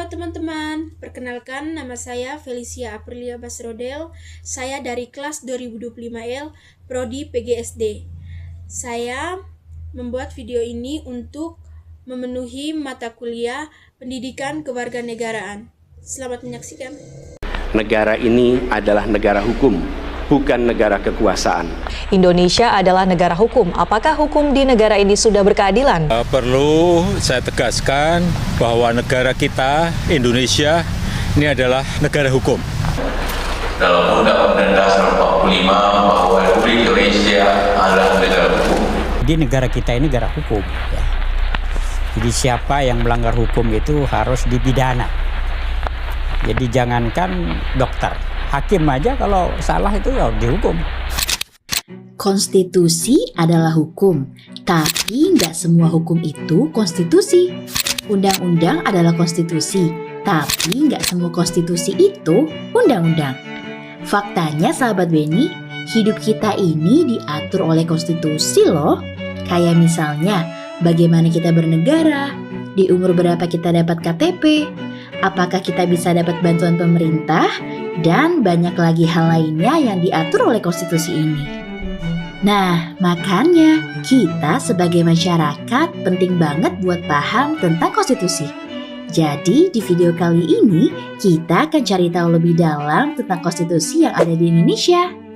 teman-teman, perkenalkan nama saya Felicia Aprilia Basrodel. Saya dari kelas 2025L, Prodi PGSD. Saya membuat video ini untuk memenuhi mata kuliah Pendidikan Kewarganegaraan. Selamat menyaksikan. Negara ini adalah negara hukum, bukan negara kekuasaan. Indonesia adalah negara hukum. Apakah hukum di negara ini sudah berkeadilan? Perlu saya tegaskan bahwa negara kita, Indonesia, ini adalah negara hukum. Dalam Undang-Undang Dasar 45 bahwa Republik Indonesia adalah negara hukum. Di negara kita ini negara hukum. Ya. Jadi siapa yang melanggar hukum itu harus dipidana. Jadi jangankan dokter, hakim aja kalau salah itu ya dihukum. Konstitusi adalah hukum, tapi nggak semua hukum itu konstitusi. Undang-undang adalah konstitusi, tapi nggak semua konstitusi itu undang-undang. Faktanya sahabat Beni, hidup kita ini diatur oleh konstitusi loh. Kayak misalnya, bagaimana kita bernegara, di umur berapa kita dapat KTP, apakah kita bisa dapat bantuan pemerintah, dan banyak lagi hal lainnya yang diatur oleh konstitusi ini. Nah, makanya kita sebagai masyarakat penting banget buat paham tentang konstitusi. Jadi, di video kali ini kita akan cari tahu lebih dalam tentang konstitusi yang ada di Indonesia.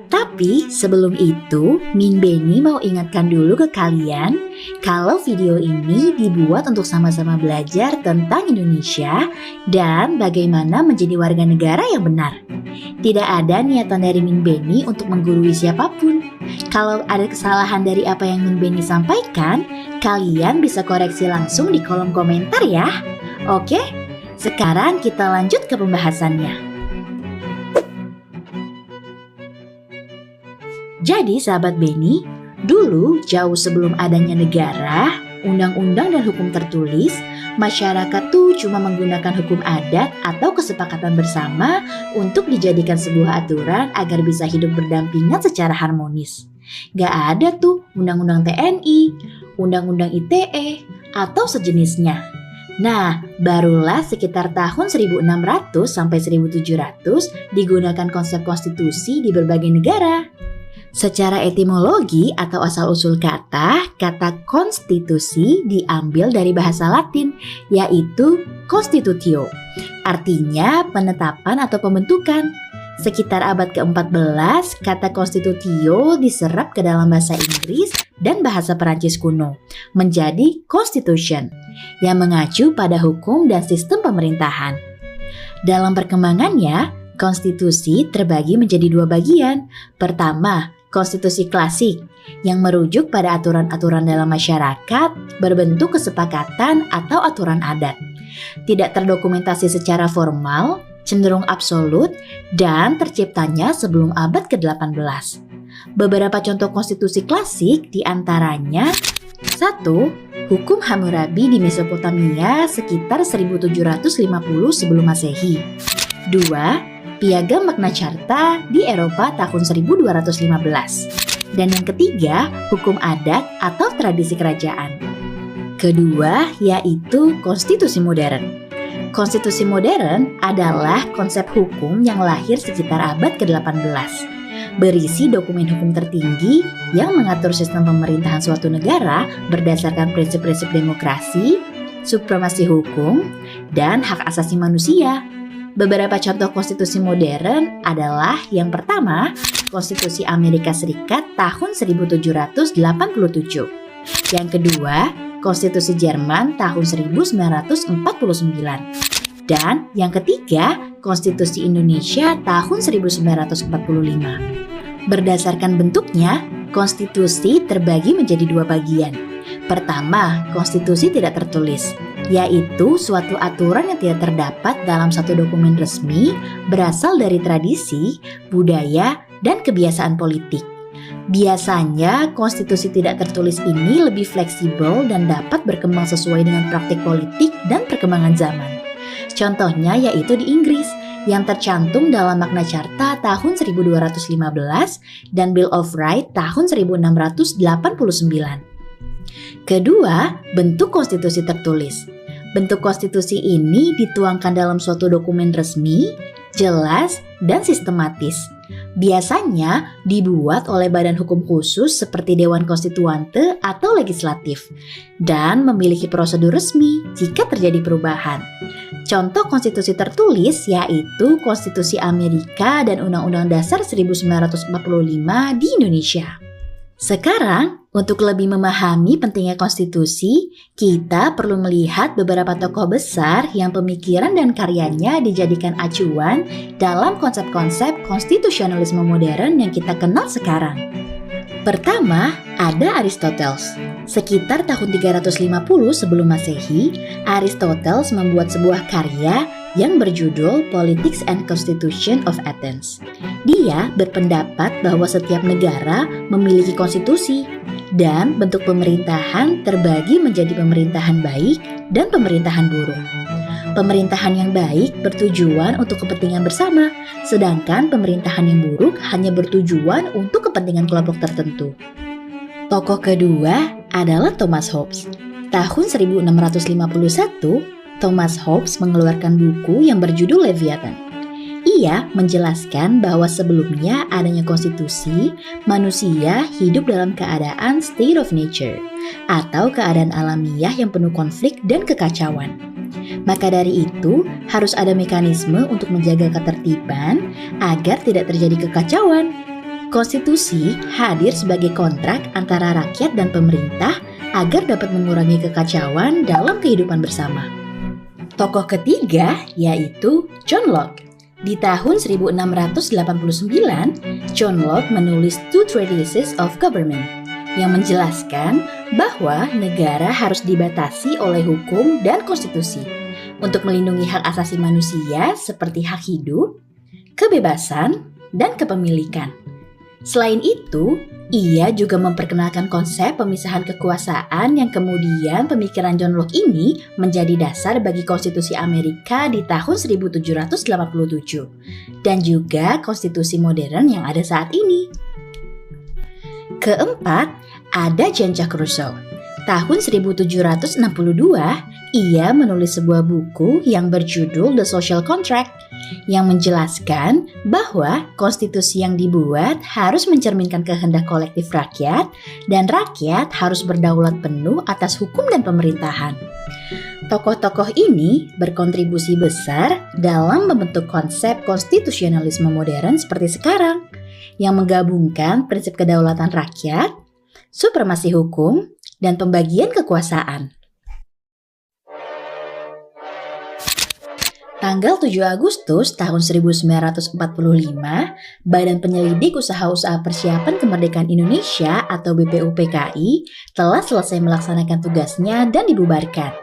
Tapi sebelum itu, Min Beni mau ingatkan dulu ke kalian kalau video ini dibuat untuk sama-sama belajar tentang Indonesia dan bagaimana menjadi warga negara yang benar. Tidak ada niatan dari Min Beni untuk menggurui siapapun. Kalau ada kesalahan dari apa yang Min Beni sampaikan, kalian bisa koreksi langsung di kolom komentar ya. Oke, sekarang kita lanjut ke pembahasannya. Jadi sahabat Beni, dulu jauh sebelum adanya negara, undang-undang dan hukum tertulis, masyarakat tuh cuma menggunakan hukum adat atau kesepakatan bersama untuk dijadikan sebuah aturan agar bisa hidup berdampingan secara harmonis. Gak ada tuh undang-undang TNI, undang-undang ITE, atau sejenisnya. Nah, barulah sekitar tahun 1600 sampai 1700 digunakan konsep konstitusi di berbagai negara. Secara etimologi atau asal-usul kata konstitusi diambil dari bahasa Latin, yaitu constitutio, artinya penetapan atau pembentukan. Sekitar abad ke-14, kata constitutio diserap ke dalam bahasa Inggris dan bahasa Perancis kuno, menjadi constitution, yang mengacu pada hukum dan sistem pemerintahan. Dalam perkembangannya, konstitusi terbagi menjadi dua bagian. Pertama, konstitusi klasik yang merujuk pada aturan-aturan dalam masyarakat berbentuk kesepakatan atau aturan adat. Tidak terdokumentasi secara formal, cenderung absolut, dan terciptanya sebelum abad ke-18. Beberapa contoh konstitusi klasik diantaranya 1. Hukum Hammurabi di Mesopotamia sekitar 1750 sebelum Masehi. 2. Piagam Magna Carta di Eropa tahun 1215. Dan yang ketiga, hukum adat atau tradisi kerajaan. Kedua, yaitu konstitusi modern. Konstitusi modern adalah konsep hukum yang lahir sekitar abad ke-18. Berisi dokumen hukum tertinggi yang mengatur sistem pemerintahan suatu negara berdasarkan prinsip-prinsip demokrasi, supremasi hukum, dan hak asasi manusia. Beberapa contoh konstitusi modern adalah yang pertama, Konstitusi Amerika Serikat tahun 1787. Yang kedua, Konstitusi Jerman tahun 1949. Dan yang ketiga, Konstitusi Indonesia tahun 1945. Berdasarkan bentuknya, konstitusi terbagi menjadi dua bagian. Pertama, konstitusi tidak tertulis, yaitu suatu aturan yang tidak terdapat dalam satu dokumen resmi, berasal dari tradisi, budaya, dan kebiasaan politik. Biasanya, konstitusi tidak tertulis ini lebih fleksibel dan dapat berkembang sesuai dengan praktik politik dan perkembangan zaman. Contohnya yaitu di Inggris, yang tercantum dalam Magna Carta tahun 1215 dan Bill of Rights tahun 1689. Kedua, bentuk konstitusi tertulis. bentuk konstitusi ini dituangkan dalam suatu dokumen resmi, jelas, dan sistematis. Biasanya dibuat oleh badan hukum khusus seperti Dewan Konstituante atau Legislatif dan memiliki prosedur resmi jika terjadi perubahan. Contoh konstitusi tertulis yaitu Konstitusi Amerika dan Undang-Undang Dasar 1945 di Indonesia. Sekarang, untuk lebih memahami pentingnya konstitusi, kita perlu melihat beberapa tokoh besar yang pemikiran dan karyanya dijadikan acuan dalam konsep-konsep konstitusionalisme modern yang kita kenal sekarang. Pertama, ada Aristoteles. Sekitar tahun 350 sebelum Masehi, Aristoteles membuat sebuah karya yang berjudul Politics and Constitution of Athens. Dia berpendapat bahwa setiap negara memiliki konstitusi dan bentuk pemerintahan terbagi menjadi pemerintahan baik dan pemerintahan buruk. Pemerintahan yang baik bertujuan untuk kepentingan bersama, sedangkan pemerintahan yang buruk hanya bertujuan untuk kepentingan kelompok tertentu. Tokoh kedua adalah Thomas Hobbes. Tahun 1651, Thomas Hobbes mengeluarkan buku yang berjudul Leviathan. Ia menjelaskan bahwa sebelumnya adanya konstitusi, manusia hidup dalam keadaan state of nature, atau keadaan alamiah yang penuh konflik dan kekacauan. Maka dari itu, harus ada mekanisme untuk menjaga ketertiban agar tidak terjadi kekacauan. Konstitusi hadir sebagai kontrak antara rakyat dan pemerintah agar dapat mengurangi kekacauan dalam kehidupan bersama. Tokoh ketiga yaitu John Locke. Di tahun 1689, John Locke menulis Two Treatises of Government yang menjelaskan bahwa negara harus dibatasi oleh hukum dan konstitusi untuk melindungi hak asasi manusia seperti hak hidup, kebebasan, dan kepemilikan. Selain itu, ia juga memperkenalkan konsep pemisahan kekuasaan yang kemudian pemikiran John Locke ini menjadi dasar bagi konstitusi Amerika di tahun 1787 dan juga konstitusi modern yang ada saat ini. Keempat, ada Jean-Jacques Rousseau. Tahun 1762, ia menulis sebuah buku yang berjudul The Social Contract yang menjelaskan bahwa konstitusi yang dibuat harus mencerminkan kehendak kolektif rakyat dan rakyat harus berdaulat penuh atas hukum dan pemerintahan. Tokoh-tokoh ini berkontribusi besar dalam membentuk konsep konstitusionalisme modern seperti sekarang yang menggabungkan prinsip kedaulatan rakyat, supremasi hukum, dan pembagian kekuasaan. Tanggal 7 Agustus tahun 1945, Badan Penyelidik Usaha-Usaha Persiapan Kemerdekaan Indonesia atau BPUPKI telah selesai melaksanakan tugasnya dan dibubarkan.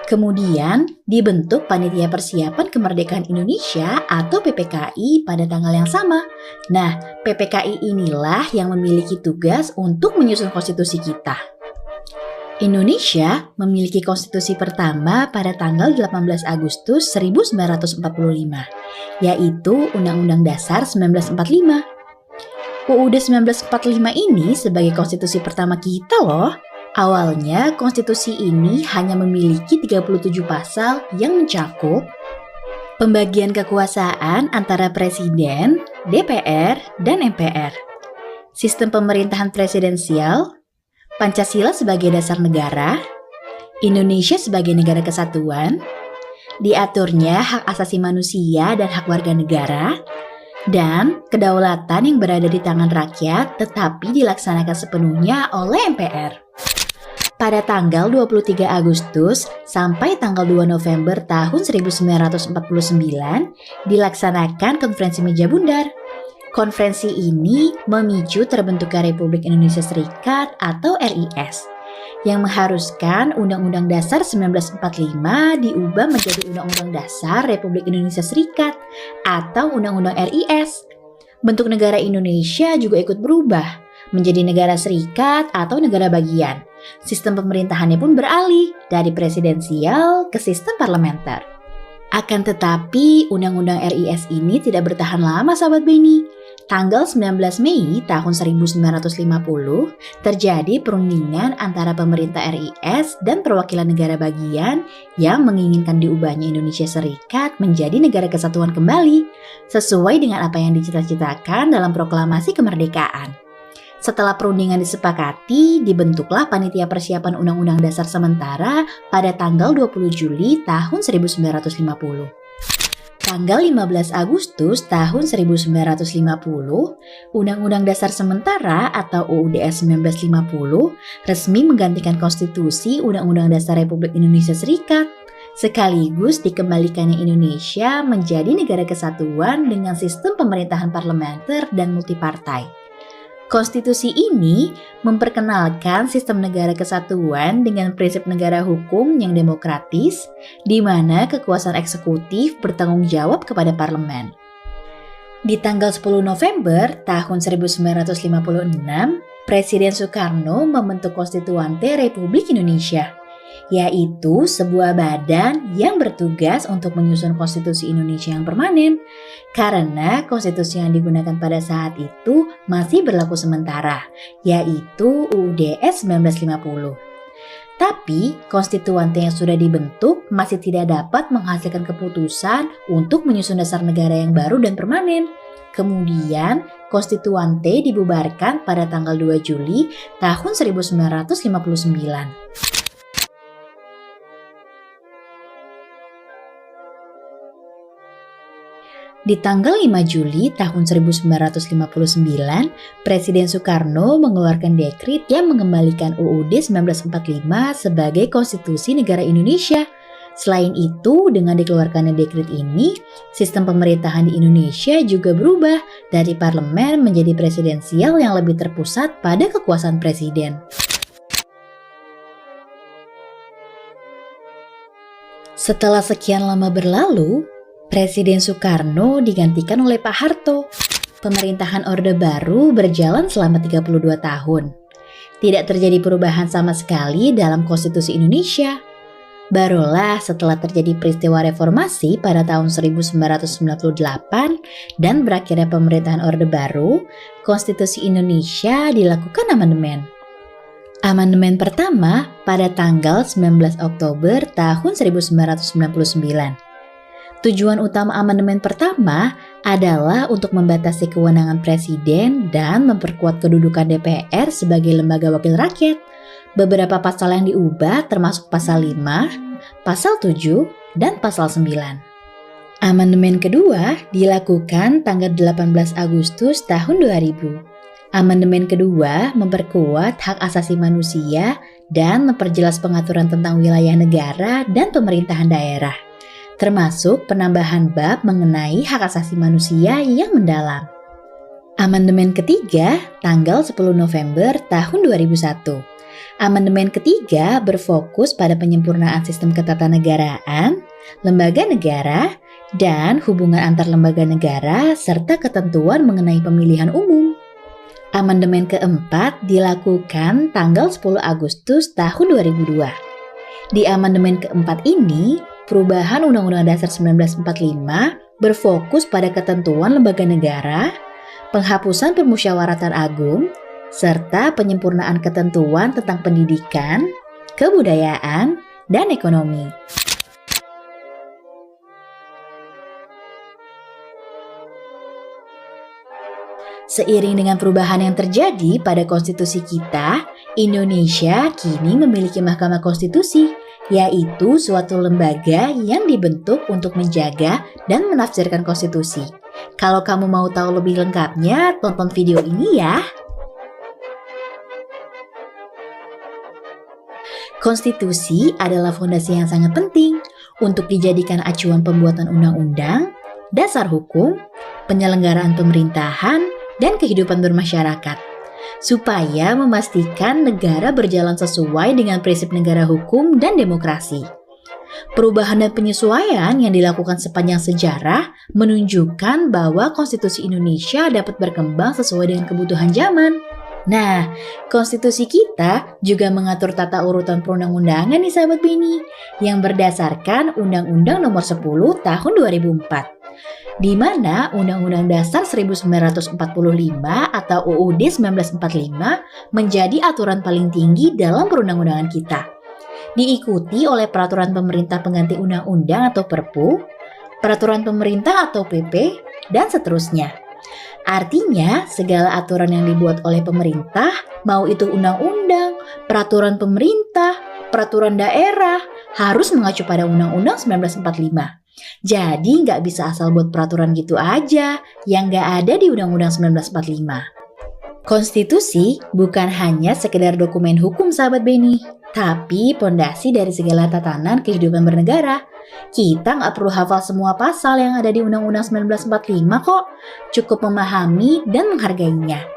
Kemudian dibentuk Panitia Persiapan Kemerdekaan Indonesia atau PPKI pada tanggal yang sama. Nah, PPKI inilah yang memiliki tugas untuk menyusun konstitusi kita. Indonesia memiliki konstitusi pertama pada tanggal 18 Agustus 1945, yaitu Undang-Undang Dasar 1945. UUD 1945 ini sebagai konstitusi pertama kita loh. Awalnya konstitusi ini hanya memiliki 37 pasal yang mencakup pembagian kekuasaan antara Presiden, DPR, dan MPR, sistem pemerintahan presidensial, Pancasila sebagai dasar negara, Indonesia sebagai negara kesatuan, diaturnya hak asasi manusia dan hak warga negara, dan kedaulatan yang berada di tangan rakyat tetapi dilaksanakan sepenuhnya oleh MPR. Pada tanggal 23 Agustus sampai tanggal 2 November tahun 1949 dilaksanakan Konferensi Meja Bundar. Konferensi ini memicu terbentuknya Republik Indonesia Serikat atau RIS yang mengharuskan Undang-Undang Dasar 1945 diubah menjadi Undang-Undang Dasar Republik Indonesia Serikat atau Undang-Undang RIS. Bentuk negara Indonesia juga ikut berubah menjadi negara serikat atau negara bagian. Sistem pemerintahannya pun beralih dari presidensial ke sistem parlementer. Akan tetapi, Undang-Undang RIS ini tidak bertahan lama, sahabat Beni. Tanggal 19 Mei tahun 1950, terjadi perundingan antara pemerintah RIS dan perwakilan negara bagian yang menginginkan diubahnya Indonesia Serikat menjadi negara kesatuan kembali, sesuai dengan apa yang dicita-citakan dalam proklamasi kemerdekaan. Setelah perundingan disepakati, dibentuklah Panitia Persiapan Undang-Undang Dasar Sementara pada tanggal 20 Juli tahun 1950. Tanggal 15 Agustus tahun 1950, Undang-Undang Dasar Sementara atau UUD 1950 resmi menggantikan Konstitusi Undang-Undang Dasar Republik Indonesia Serikat, sekaligus dikembalikannya Indonesia menjadi negara kesatuan dengan sistem pemerintahan parlementer dan multipartai. Konstitusi ini memperkenalkan sistem negara kesatuan dengan prinsip negara hukum yang demokratis, di mana kekuasaan eksekutif bertanggung jawab kepada parlemen. Di tanggal 10 November tahun 1956, Presiden Soekarno membentuk Konstituante Republik Indonesia, yaitu sebuah badan yang bertugas untuk menyusun konstitusi Indonesia yang permanen, karena konstitusi yang digunakan pada saat itu masih berlaku sementara, yaitu UUD 1950. Tapi, konstituante yang sudah dibentuk masih tidak dapat menghasilkan keputusan untuk menyusun dasar negara yang baru dan permanen. Kemudian, konstituante dibubarkan pada tanggal 2 Juli tahun 1959. Di tanggal 5 Juli tahun 1959, Presiden Soekarno mengeluarkan dekrit yang mengembalikan UUD 1945 sebagai konstitusi negara Indonesia. Selain itu, dengan dikeluarkannya dekrit ini, sistem pemerintahan di Indonesia juga berubah dari parlemen menjadi presidensial yang lebih terpusat pada kekuasaan presiden. Setelah sekian lama berlalu, Presiden Soekarno digantikan oleh Pak Harto. Pemerintahan Orde Baru berjalan selama 32 tahun. Tidak terjadi perubahan sama sekali dalam konstitusi Indonesia. Barulah setelah terjadi peristiwa reformasi pada tahun 1998 dan berakhirnya pemerintahan Orde Baru, konstitusi Indonesia dilakukan amandemen. Amandemen pertama pada tanggal 19 Oktober tahun 1999. Tujuan utama amandemen pertama adalah untuk membatasi kewenangan presiden dan memperkuat kedudukan DPR sebagai lembaga wakil rakyat. Beberapa pasal yang diubah termasuk pasal 5, pasal 7, dan pasal 9. Amandemen kedua dilakukan tanggal 18 Agustus tahun 2000. Amandemen kedua memperkuat hak asasi manusia dan memperjelas pengaturan tentang wilayah negara dan pemerintahan daerah, termasuk penambahan bab mengenai hak asasi manusia yang mendalam. Amandemen ketiga tanggal 10 November tahun 2001. Amandemen ketiga berfokus pada penyempurnaan sistem ketatanegaraan, lembaga negara, dan hubungan antar lembaga negara serta ketentuan mengenai pemilihan umum. Amandemen keempat dilakukan tanggal 10 Agustus tahun 2002. Di amandemen keempat ini, perubahan Undang-Undang Dasar 1945 berfokus pada ketentuan lembaga negara, penghapusan permusyawaratan agung, serta penyempurnaan ketentuan tentang pendidikan, kebudayaan, dan ekonomi. Seiring dengan perubahan yang terjadi pada konstitusi kita, Indonesia kini memiliki Mahkamah Konstitusi, yaitu suatu lembaga yang dibentuk untuk menjaga dan menafsirkan konstitusi. Kalau kamu mau tahu lebih lengkapnya, tonton video ini ya. Konstitusi adalah fondasi yang sangat penting untuk dijadikan acuan pembuatan undang-undang, dasar hukum, penyelenggaraan pemerintahan, dan kehidupan bermasyarakat, supaya memastikan negara berjalan sesuai dengan prinsip negara hukum dan demokrasi. Perubahan dan penyesuaian yang dilakukan sepanjang sejarah menunjukkan bahwa konstitusi Indonesia dapat berkembang sesuai dengan kebutuhan zaman. Nah, konstitusi kita juga mengatur tata urutan perundang-undangan nih sahabat Beni, yang berdasarkan Undang-Undang Nomor 10 Tahun 2004. di mana Undang-Undang Dasar 1945 atau UUD 1945 menjadi aturan paling tinggi dalam perundang-undangan kita. Diikuti oleh peraturan pemerintah pengganti undang-undang atau Perpu, peraturan pemerintah atau PP, dan seterusnya. Artinya, segala aturan yang dibuat oleh pemerintah, mau itu undang-undang, peraturan pemerintah, peraturan daerah, harus mengacu pada Undang-Undang 1945. Jadi nggak bisa asal buat peraturan gitu aja yang nggak ada di Undang-Undang 1945. Konstitusi bukan hanya sekedar dokumen hukum sahabat Beni, tapi pondasi dari segala tatanan kehidupan bernegara. Kita nggak perlu hafal semua pasal yang ada di Undang-Undang 1945 kok, cukup memahami dan menghargainya.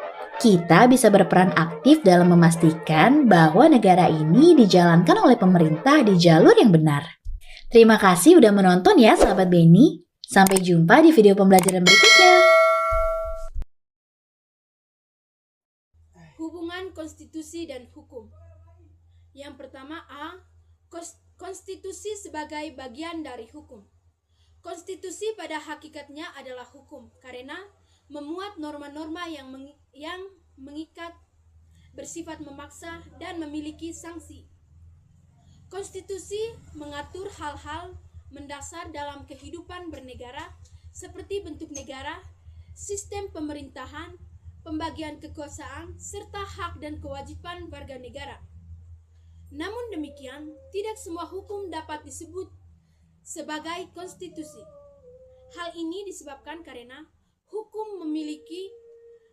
Kita bisa berperan aktif dalam memastikan bahwa negara ini dijalankan oleh pemerintah di jalur yang benar. Terima kasih udah menonton ya sahabat Beni. Sampai jumpa di video pembelajaran berikutnya. Hubungan konstitusi dan hukum. Yang pertama A. Konstitusi sebagai bagian dari hukum. Konstitusi pada hakikatnya adalah hukum karena memuat norma-norma yang mengikat, bersifat memaksa, dan memiliki sanksi. Konstitusi mengatur hal-hal mendasar dalam kehidupan bernegara seperti bentuk negara, sistem pemerintahan, pembagian kekuasaan, serta hak dan kewajiban warga negara. Namun demikian, tidak semua hukum dapat disebut sebagai konstitusi. Hal ini disebabkan karena hukum memiliki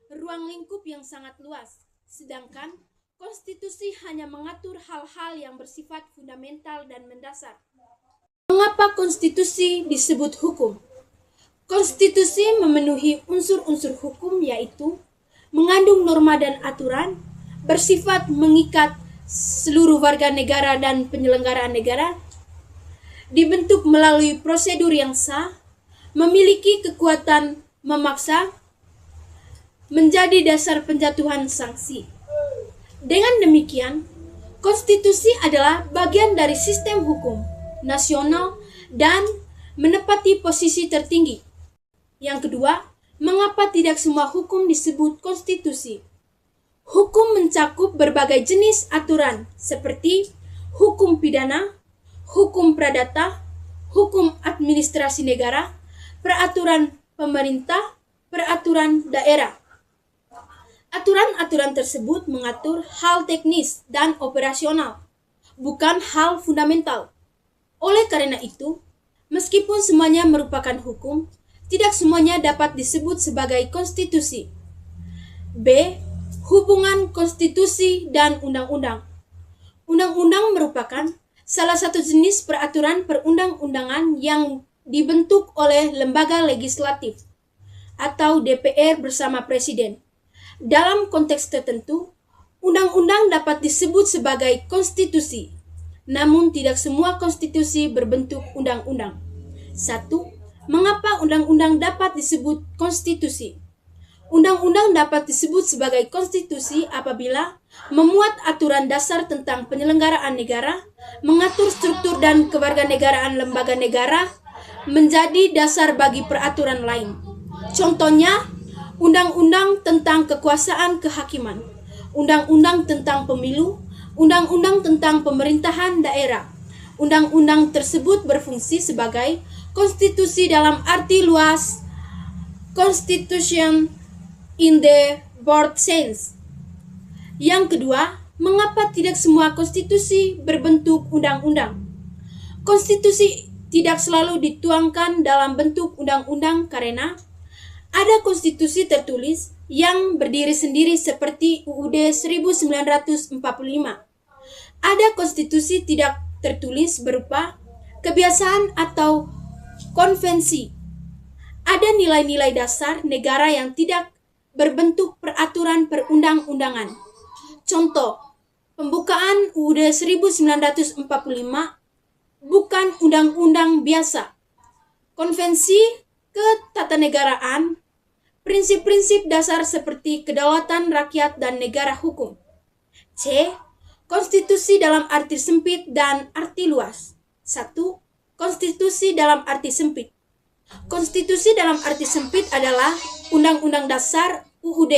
ruang lingkup yang sangat luas, sedangkan konstitusi hanya mengatur hal-hal yang bersifat fundamental dan mendasar. Mengapa konstitusi disebut hukum? Konstitusi memenuhi unsur-unsur hukum yaitu mengandung norma dan aturan, bersifat mengikat seluruh warga negara dan penyelenggaraan negara, dibentuk melalui prosedur yang sah, memiliki kekuatan memaksa, menjadi dasar penjatuhan sanksi. Dengan demikian, konstitusi adalah bagian dari sistem hukum nasional dan menepati posisi tertinggi. Yang kedua, mengapa tidak semua hukum disebut konstitusi? Hukum mencakup berbagai jenis aturan seperti hukum pidana, hukum perdata, hukum administrasi negara, peraturan pemerintah, peraturan daerah. Aturan-aturan tersebut mengatur hal teknis dan operasional, bukan hal fundamental. Oleh karena itu, meskipun semuanya merupakan hukum, tidak semuanya dapat disebut sebagai konstitusi. B. Hubungan konstitusi dan undang-undang. Undang-undang merupakan salah satu jenis peraturan perundang-undangan yang dibentuk oleh lembaga legislatif atau DPR bersama Presiden. Dalam konteks tertentu, undang-undang dapat disebut sebagai konstitusi, namun tidak semua konstitusi berbentuk undang-undang. 1. Mengapa undang-undang dapat disebut konstitusi? Undang-undang dapat disebut sebagai konstitusi apabila memuat aturan dasar tentang penyelenggaraan negara, mengatur struktur dan kewarganegaraan lembaga negara, menjadi dasar bagi peraturan lain. Contohnya, Undang-Undang tentang kekuasaan kehakiman, Undang-Undang tentang pemilu, Undang-Undang tentang pemerintahan daerah. Undang-undang tersebut berfungsi sebagai konstitusi dalam arti luas, constitution in the broad sense. Yang kedua, mengapa tidak semua konstitusi berbentuk undang-undang? Konstitusi tidak selalu dituangkan dalam bentuk undang-undang karena ada konstitusi tertulis yang berdiri sendiri seperti UUD 1945. Ada konstitusi tidak tertulis berupa kebiasaan atau konvensi. Ada nilai-nilai dasar negara yang tidak berbentuk peraturan perundang-undangan. Contoh, pembukaan UUD 1945 bukan undang-undang biasa. Konvensi ketatanegaraan, prinsip-prinsip dasar seperti kedaulatan rakyat dan negara hukum. C. Konstitusi dalam arti sempit dan arti luas. 1. Konstitusi dalam arti sempit. Konstitusi dalam arti sempit adalah Undang-Undang Dasar UUD.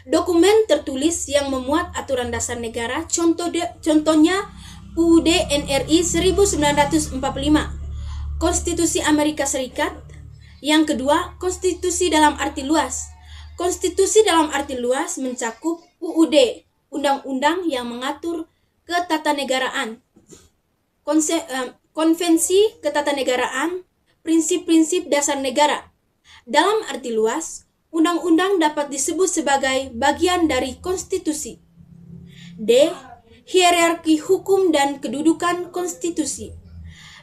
Dokumen tertulis yang memuat aturan dasar negara, contohnya UUD NRI 1945, Konstitusi Amerika Serikat. Yang kedua, konstitusi dalam arti luas. Konstitusi dalam arti luas mencakup UUD, undang-undang yang mengatur ketatanegaraan, konvensi ketatanegaraan, prinsip-prinsip dasar negara. Dalam arti luas, undang-undang dapat disebut sebagai bagian dari konstitusi. D. Hierarki hukum dan kedudukan konstitusi.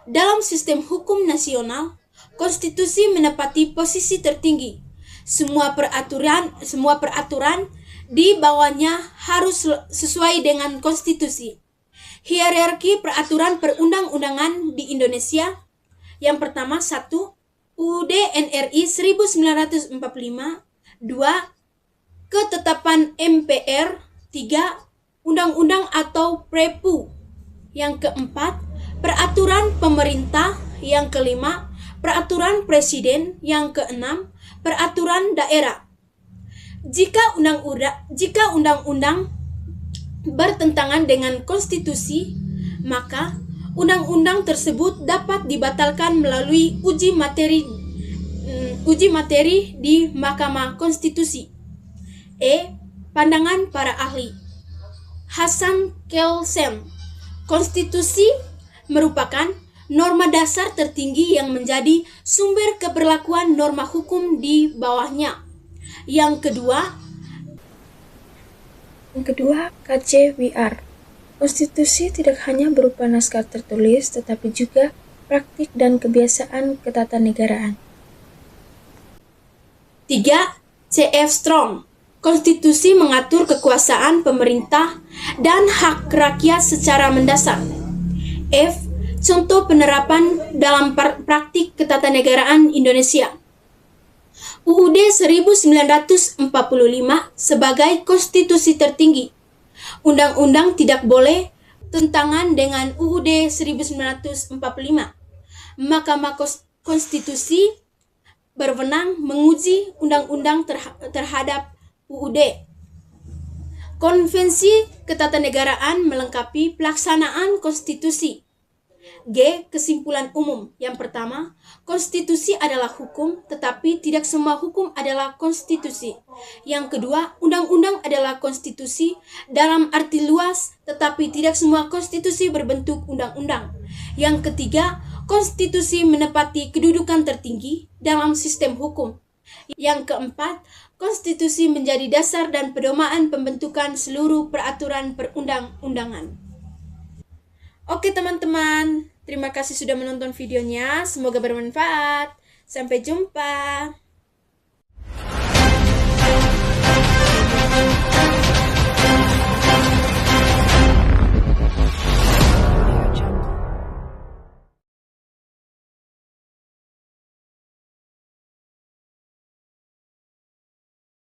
Dalam sistem hukum nasional, konstitusi menempati posisi tertinggi. Semua peraturan di bawahnya harus sesuai dengan konstitusi. Hierarki peraturan perundang-undangan di Indonesia. Yang pertama, 1. UUD NRI 1945. 2. Ketetapan MPR. 3. Undang-undang atau Prepu. Yang keempat, peraturan pemerintah. Yang kelima, peraturan presiden. Yang keenam, peraturan daerah. Jika undang-undang bertentangan dengan konstitusi, maka undang-undang tersebut dapat dibatalkan melalui uji materi di Mahkamah Konstitusi. E. Pandangan para ahli. Hasan Kelsen, konstitusi merupakan norma dasar tertinggi yang menjadi sumber keberlakuan norma hukum di bawahnya. Yang kedua, KCWR. Konstitusi tidak hanya berupa naskah tertulis, tetapi juga praktik dan kebiasaan ketatanegaraan. 3. CF Strong. Konstitusi mengatur kekuasaan pemerintah dan hak rakyat secara mendasar. F. Contoh penerapan dalam praktik ketatanegaraan Indonesia. UUD 1945 sebagai konstitusi tertinggi. Undang-undang tidak boleh tentangan dengan UUD 1945. Mahkamah Konstitusi berwenang menguji undang-undang terhadap UUD. Konvensi ketatanegaraan melengkapi pelaksanaan konstitusi. G. Kesimpulan umum. Yang pertama, konstitusi adalah hukum, tetapi tidak semua hukum adalah konstitusi. Yang kedua, undang-undang adalah konstitusi dalam arti luas, tetapi tidak semua konstitusi berbentuk undang-undang. Yang ketiga, konstitusi menempati kedudukan tertinggi dalam sistem hukum. Yang keempat, konstitusi menjadi dasar dan pedoman pembentukan seluruh peraturan perundang-undangan. Oke teman-teman, terima kasih sudah menonton videonya. Semoga bermanfaat. Sampai jumpa.